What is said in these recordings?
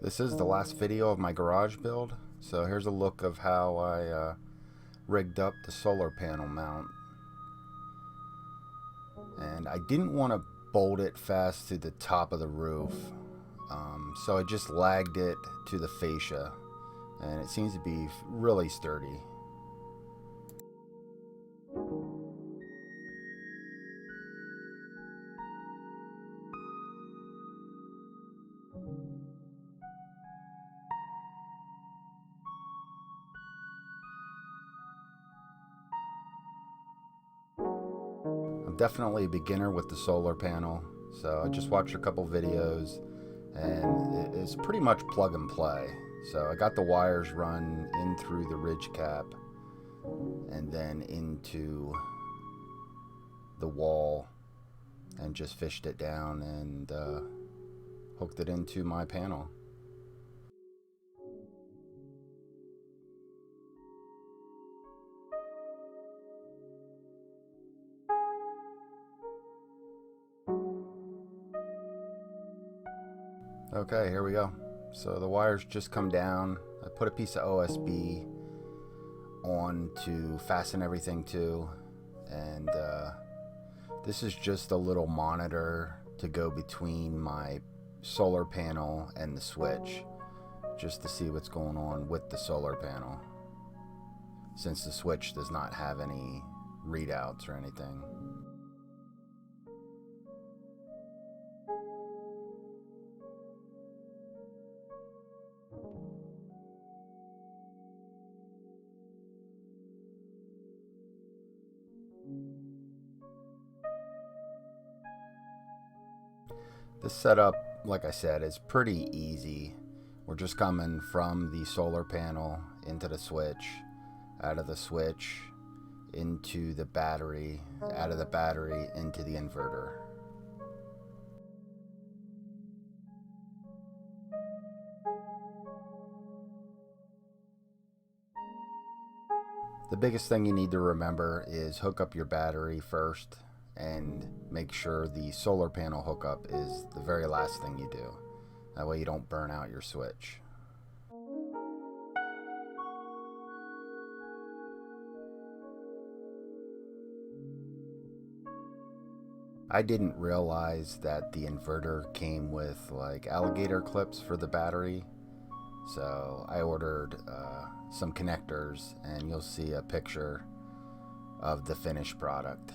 This is the last video of my garage build, so here's a look of how I rigged up the solar panel mount. And I didn't want to bolt it fast to the top of the roof, so I just lagged it to the fascia, and it seems to be really sturdy. I'm definitely a beginner with the solar panel, so I just watched a couple videos and it's pretty much plug and play. So I got the wires run in through the ridge cap and then into the wall and just fished it down and hooked it into my panel. Okay, here we go. So the wires just come down. I put a piece of OSB on to fasten everything to, and this is just a little monitor to go between my solar panel and the switch, just to see what's going on with the solar panel, since the switch does not have any readouts or anything. This setup, like I said, is pretty easy. We're just coming from the solar panel into the switch, out of the switch into the battery, out of the battery into the inverter. The biggest thing you need to remember is hook up your battery first and make sure the solar panel hookup is the very last thing you do. That way you don't burn out your switch. I didn't realize that the inverter came with like alligator clips for the battery, so I ordered some connectors, and you'll see a picture of the finished product.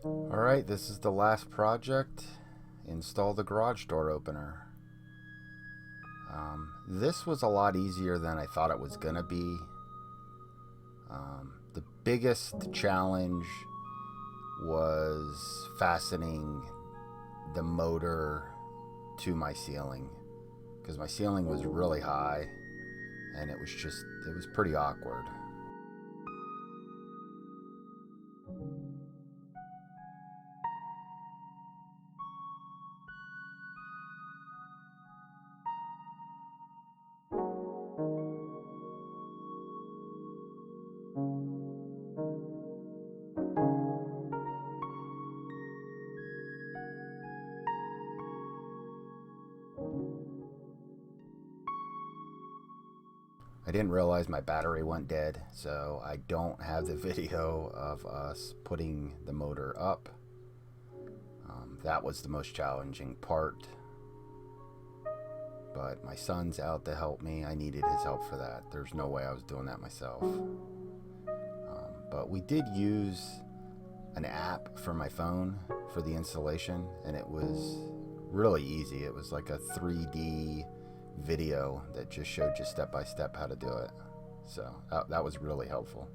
Alright, this is the last project. Install the garage door opener. This was a lot easier than I thought it was gonna be. The biggest challenge was fastening the motor to my ceiling, because my ceiling was really high and it was pretty awkward. I didn't realize my battery went dead, so I don't have the video of us putting the motor up. That was the most challenging part, but my son's out to help me. I needed his help for that. There's no way I was doing that myself. But we did use an app for my phone for the installation, and it was really easy. It was like a 3D video that just showed you step by step how to do it. So that was really helpful.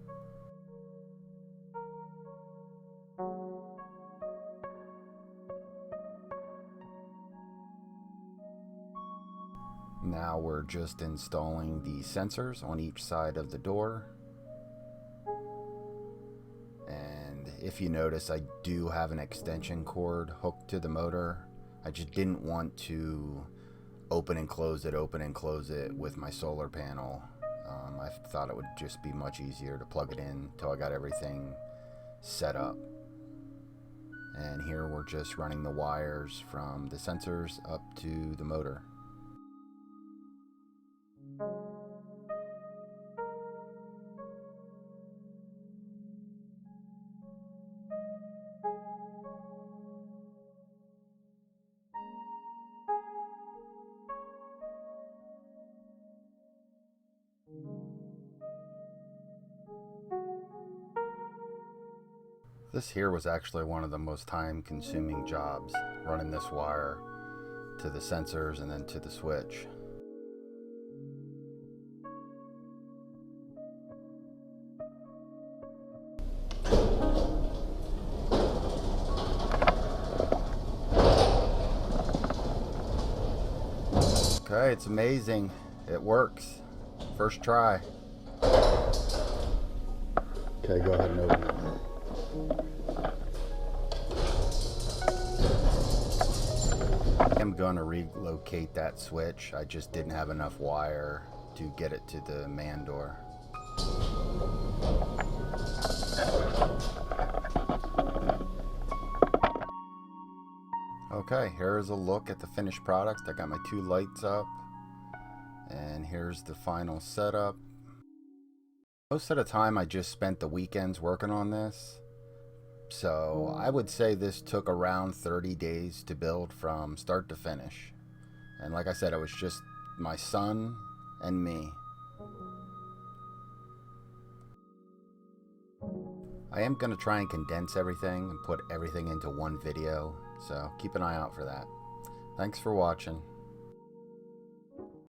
Now we're just installing the sensors on each side of the door. And if you notice, I do have an extension cord hooked to the motor. I just didn't want to open and close it with my solar panel. I thought it would just be much easier to plug it in till I got everything set up. And here we're just running the wires from the sensors up to the motor. This here was actually one of the most time-consuming jobs, running this wire to the sensors and then to the switch. Okay, it's amazing. It works. First try. Okay, go ahead and open it. I'm going to relocate that switch. I just didn't have enough wire to get it to the man door. Okay, here's a look at the finished product. I got my 2 lights up, and here's the final setup. Most of the time I just spent the weekends working on this, so I would say this took around 30 days to build from start to finish. And like I said, it was just my son and me. I am going to try and condense everything and put everything into one video, so keep an eye out for that. Thanks for watching.